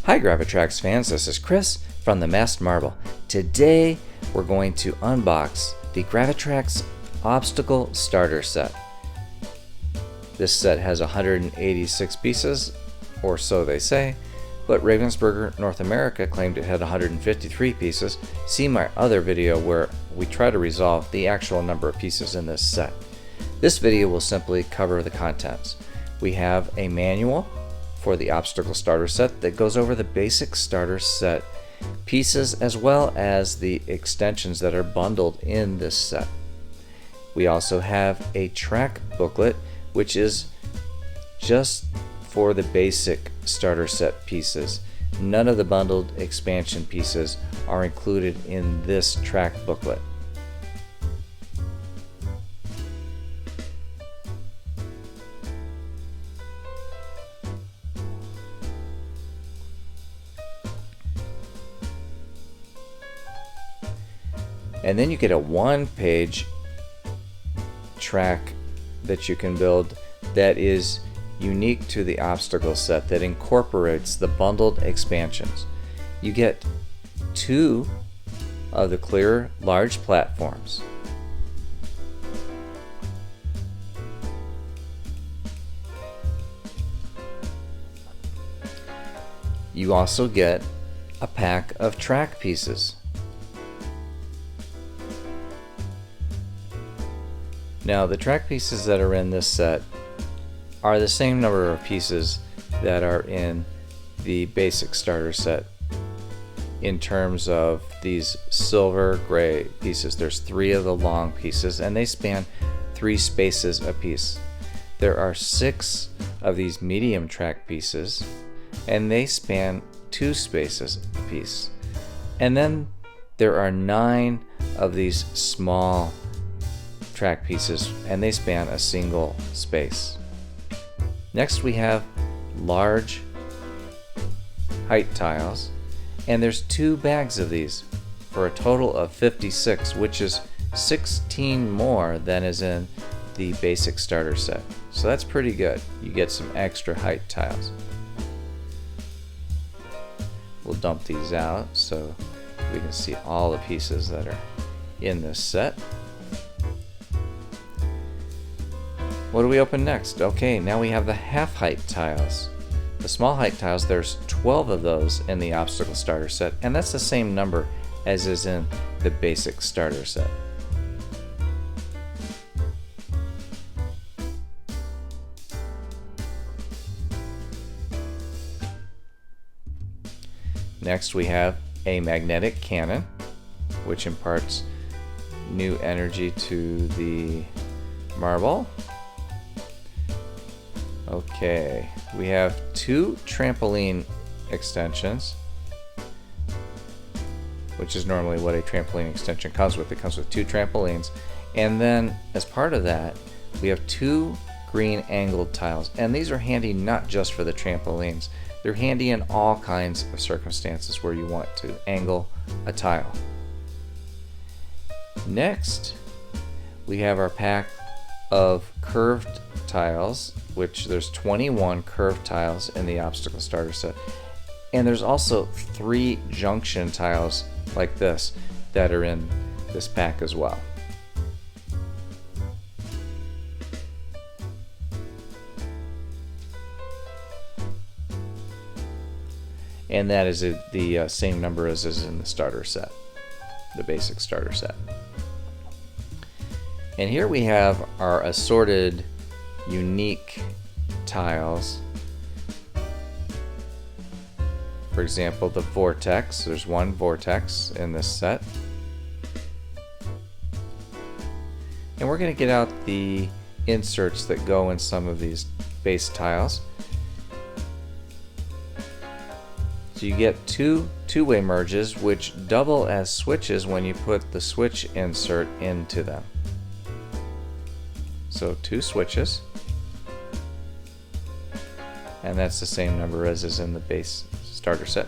Hi Gravitrax fans, this is Chris from the Masked Marble. Today we're going to unbox the Gravitrax Obstacle Starter Set. This set has 186 pieces, or so they say, but Ravensburger North America claimed it had 153 pieces. See my other video where we try to resolve the actual number of pieces in this set. This video will simply cover the contents. We have a manual for the Obstacle Starter Set that goes over the basic starter set pieces as well as the extensions that are bundled in this set. We also have a track booklet which is just for the basic starter set pieces. None of the bundled expansion pieces are included in this track booklet. And then you get a one-page track that you can build that is unique to the obstacle set that incorporates the bundled expansions. You get 2 of the clear large platforms. You also get a pack of track pieces. Now, the track pieces that are in this set are the same number of pieces that are in the basic starter set in terms of these silver gray pieces. There's 3 of the long pieces and they span 3 spaces apiece. There are 6 of these medium track pieces and they span 2 spaces apiece. And then there are 9 of these small track pieces and they span a single space. Next we have large height tiles, and there's 2 bags of these for a total of 56, which is 16 more than is in the basic starter set. So that's pretty good. You get some extra height tiles. We'll dump these out so we can see all the pieces that are in this set. What do we open next? Okay, now we have the half height tiles. The small height tiles, there's 12 of those in the Obstacle Starter Set, and that's the same number as is in the basic starter set. Next we have a magnetic cannon, which imparts new energy to the marble. Okay, we have 2 trampoline extensions, which is normally what a trampoline extension comes with. It comes with 2 trampolines, and then as part of that we have 2 green angled tiles, and these are handy not just for the trampolines. They're handy in all kinds of circumstances where you want to angle a tile. Next we have our pack of curved tiles, which there's 21 curved tiles in the Obstacle Starter Set, and there's also 3 junction tiles like this that are in this pack as well. And that is the same number as is in the starter set, the basic starter set. And here we have our assorted unique tiles. For example, the vortex. There's 1 vortex in this set. And we're going to get out the inserts that go in some of these base tiles. So you get 2 two-way merges which double as switches when you put the switch insert into them. So 2 switches, and that's the same number as is in the base starter set.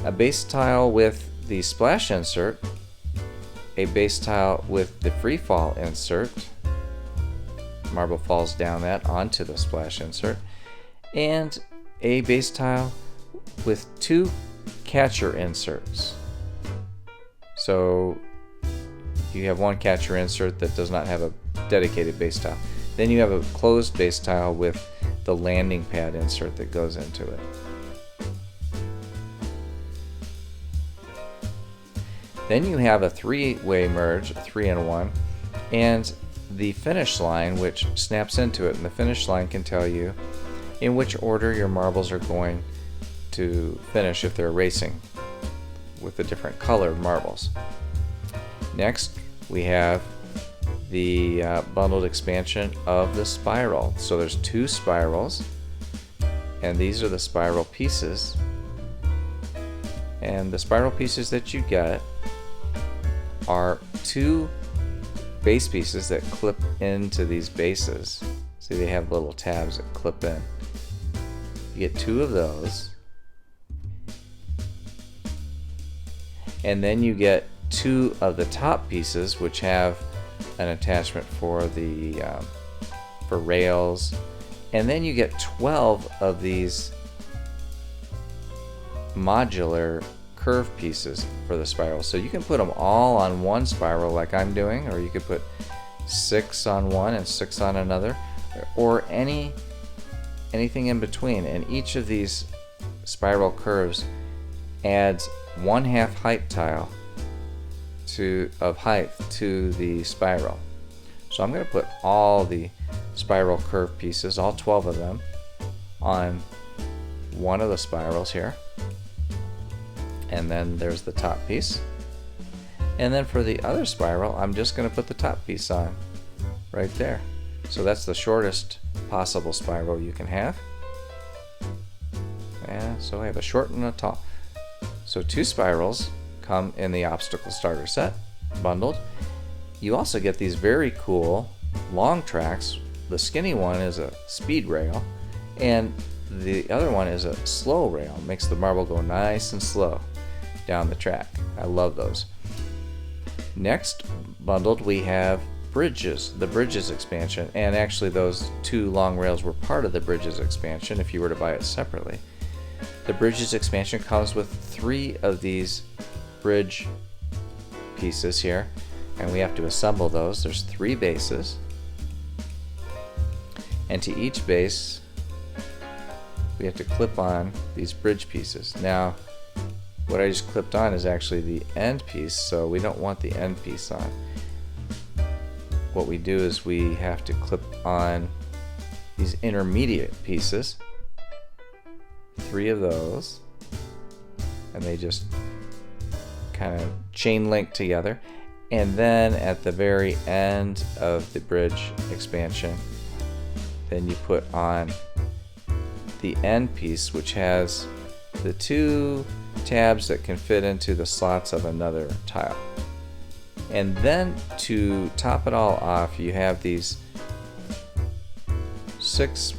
A base tile with the splash insert, a base tile with the free fall insert, marble falls down that onto the splash insert, and a base tile with 2 catcher inserts. So you have one catcher insert that does not have a dedicated base tile. Then you have a closed base tile with the landing pad insert that goes into it. Then you have a 3-way merge, 3-in-1, and the finish line, which snaps into it. And the finish line can tell you in which order your marbles are going to finish if they're racing with the different colored marbles. Next, we have the bundled expansion of the spiral. So there's 2 spirals, and these are the spiral pieces. And the spiral pieces that you get are 2 base pieces that clip into these bases. See, they have little tabs that clip in. You get 2 of those, and then you get 2 of the top pieces, which have an attachment for the for rails, and then you get 12 of these modular curve pieces for the spiral. So you can put them all on one spiral like I'm doing, or you could put 6 on one and 6 on another, or anything in between. And each of these spiral curves adds 1/2 height tile of height to the spiral. So I'm going to put all the spiral curve pieces, all 12 of them, on one of the spirals here. And then there's the top piece. And then for the other spiral, I'm just going to put the top piece on right there. So that's the shortest possible spiral you can have. And so I have a short and a tall. So 2 spirals come in the obstacle starter set, bundled. You also get these very cool long tracks. The skinny one is a speed rail, and the other one is a slow rail. Makes the marble go nice and slow down the track. I love those. Next, bundled, we have bridges, the bridges expansion, and actually those 2 long rails were part of the bridges expansion if you were to buy it separately. The bridges expansion comes with 3 of these bridge pieces here, and we have to assemble those. There's 3 bases, and to each base we have to clip on these bridge pieces. Now what I just clipped on is actually the end piece, so we don't want the end piece on. What we do is we have to clip on these intermediate pieces, 3 of those, and they just kind of chain link together. And then at the very end of the bridge expansion, then you put on the end piece, which has the 2 tabs that can fit into the slots of another tile. And then to top it all off, you have these 6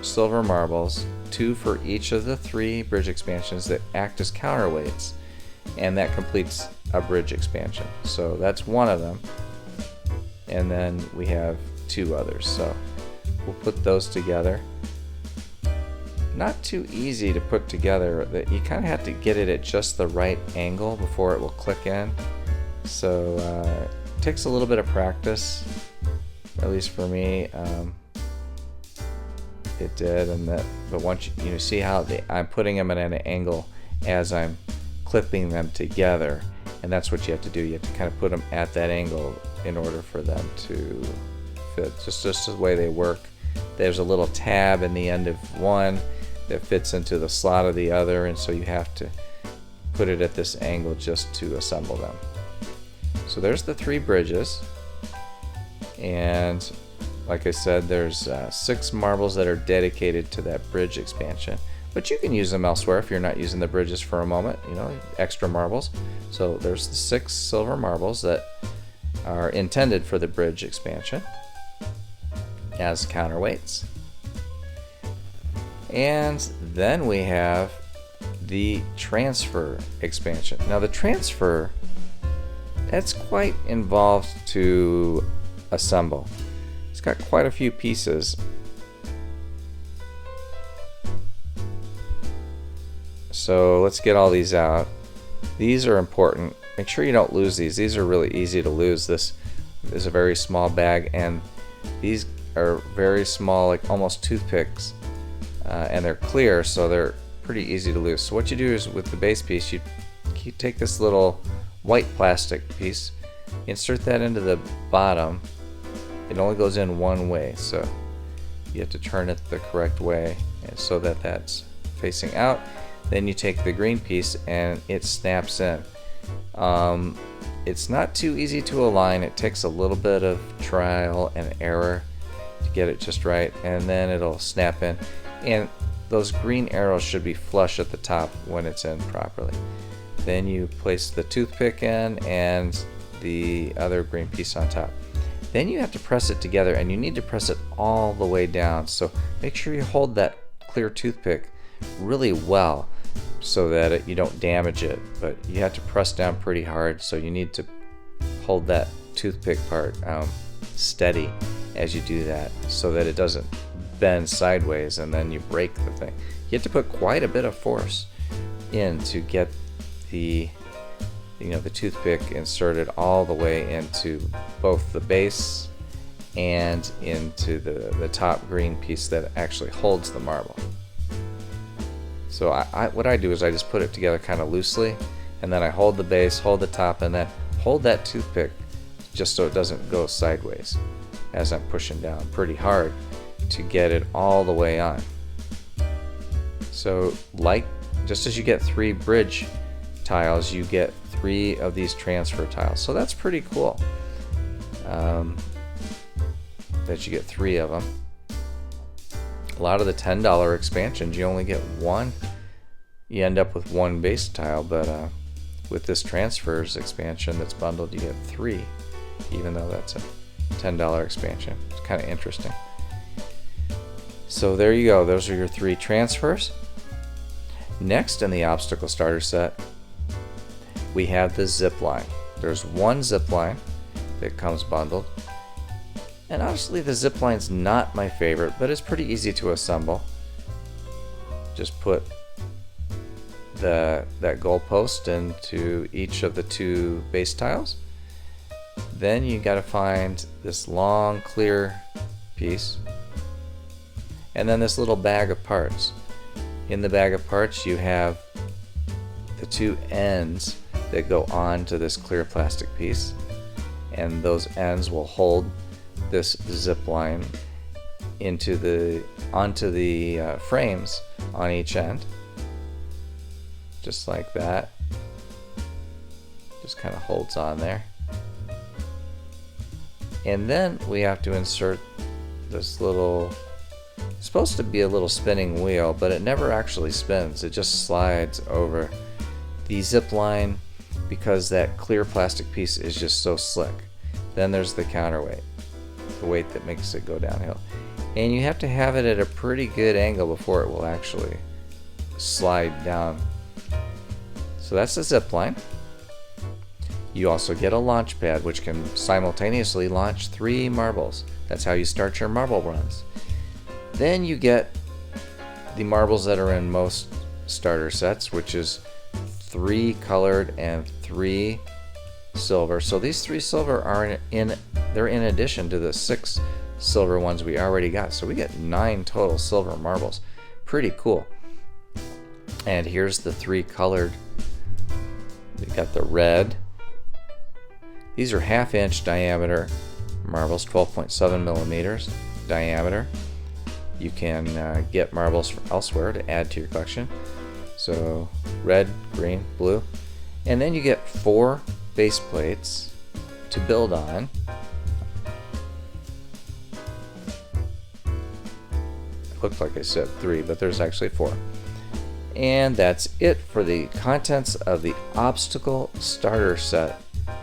silver marbles, 2 for each of the 3 bridge expansions that act as counterweights, and that completes a bridge expansion. So that's one of them, and then we have 2 others. So we'll put those together. Not too easy to put together. That you kind of have to get it at just the right angle before it will click in. So it takes a little bit of practice, at least for me. It did, but once you see how I'm putting them at an angle as I'm clipping them together, and that's what you have to do. You have to kind of put them at that angle in order for them to fit. Just the way they work. There's a little tab in the end of one that fits into the slot of the other, and so you have to put it at this angle just to assemble them. So there's the 3 bridges, and like I said, there's 6 marbles that are dedicated to that bridge expansion, but you can use them elsewhere if you're not using the bridges for a moment, extra marbles. So there's the 6 silver marbles that are intended for the bridge expansion as counterweights. And then we have the transfer expansion. Now the transfer, that's quite involved to assemble. It's got quite a few pieces. So let's get all these out. These are important. Make sure you don't lose these. These are really easy to lose. This is a very small bag, and these are very small, like almost toothpicks, and they're clear, so they're pretty easy to lose. So what you do is, with the base piece, you take this little white plastic piece, insert that into the bottom. It only goes in one way, so you have to turn it the correct way so that that's facing out. Then you take the green piece and it snaps in. It's not too easy to align. It takes a little bit of trial and error to get it just right, and then it'll snap in. And those green arrows should be flush at the top when it's in properly. Then you place the toothpick in and the other green piece on top. Then you have to press it together, and you need to press it all the way down. So make sure you hold that clear toothpick really well so that you don't damage it, but you have to press down pretty hard, so you need to hold that toothpick part steady as you do that, so that it doesn't bend sideways and then you break the thing. You have to put quite a bit of force in to get the the toothpick inserted all the way into both the base and into the top green piece that actually holds the marble. So what I do is I just put it together kind of loosely, and then I hold the base, hold the top, and then hold that toothpick just so it doesn't go sideways as I'm pushing down pretty hard to get it all the way on. So just as you get 3 bridge tiles, you get 3 of these transfer tiles. So that's pretty cool that you get 3 of them. A lot of the $10 expansions, you only get 1. You end up with 1 base tile, but with this transfers expansion that's bundled, you get 3, even though that's a $10 expansion. It's kind of interesting. So there you go. Those are your 3 transfers. Next in the obstacle starter set, we have the zip line. There's 1 zip line that comes bundled. And honestly, the zip line's not my favorite, but it's pretty easy to assemble. Just put that goalpost into each of the 2 base tiles. Then you got to find this long clear piece, and then this little bag of parts. In the bag of parts, you have the 2 ends that go on to this clear plastic piece, and those ends will hold this zip line onto the frames on each end, just like that. Just kind of holds on there. And then we have to insert this little, it's supposed to be a little spinning wheel, but it never actually spins. It just slides over the zip line because that clear plastic piece is just so slick. Then there's the counterweight, the weight that makes it go downhill. And you have to have it at a pretty good angle before it will actually slide down. So that's the zip line. You also get a launch pad, which can simultaneously launch 3 marbles. That's how you start your marble runs. Then you get the marbles that are in most starter sets, which is 3 colored and 3 silver. So these 3 silver are they're in addition to the 6 silver ones we already got. So we get 9 total silver marbles. Pretty cool. And here's the 3 colored. We got the red. These are 1/2 inch diameter marbles, 12.7 millimeters diameter. You can get marbles from elsewhere to add to your collection. So red, green, blue. And then you get 4 base plates to build on. It looked like I said 3, but there's actually 4. And that's it for the contents of the obstacle starter set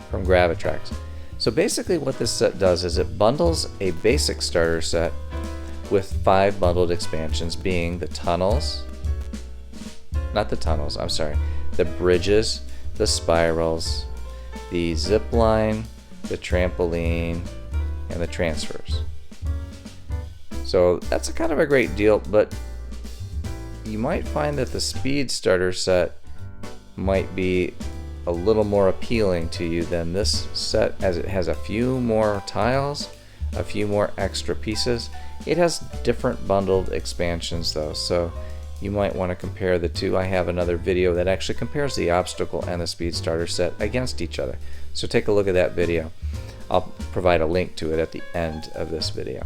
from Gravitrax. So basically what this set does is it bundles a basic starter set with 5 bundled expansions, being the tunnels, not the tunnels, I'm sorry, the bridges, the spirals, the zip line, the trampoline, and the transfers. So that's a kind of a great deal, but you might find that the Speed starter set might be a little more appealing to you than this set, as it has a few more tiles, a few more extra pieces. It has different bundled expansions though, so you might want to compare the two. I have another video that actually compares the Obstacle and the Speed starter set against each other, so take a look at that video. I'll provide a link to it at the end of this video.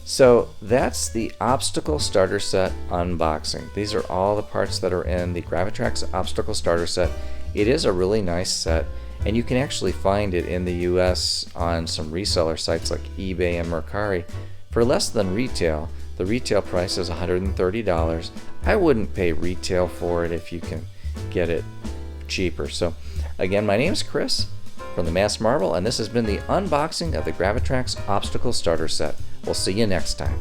So that's the Obstacle starter set unboxing. These are all the parts that are in the Gravitrax Obstacle starter set. It is a really nice set, and you can actually find it in the US on some reseller sites like eBay and Mercari for less than retail. The retail price is $130. I wouldn't pay retail for it if you can get it cheaper. So again, my name is Chris from the Mass Marvel, and this has been the unboxing of the Gravitrax Obstacle starter set. We'll see you next time.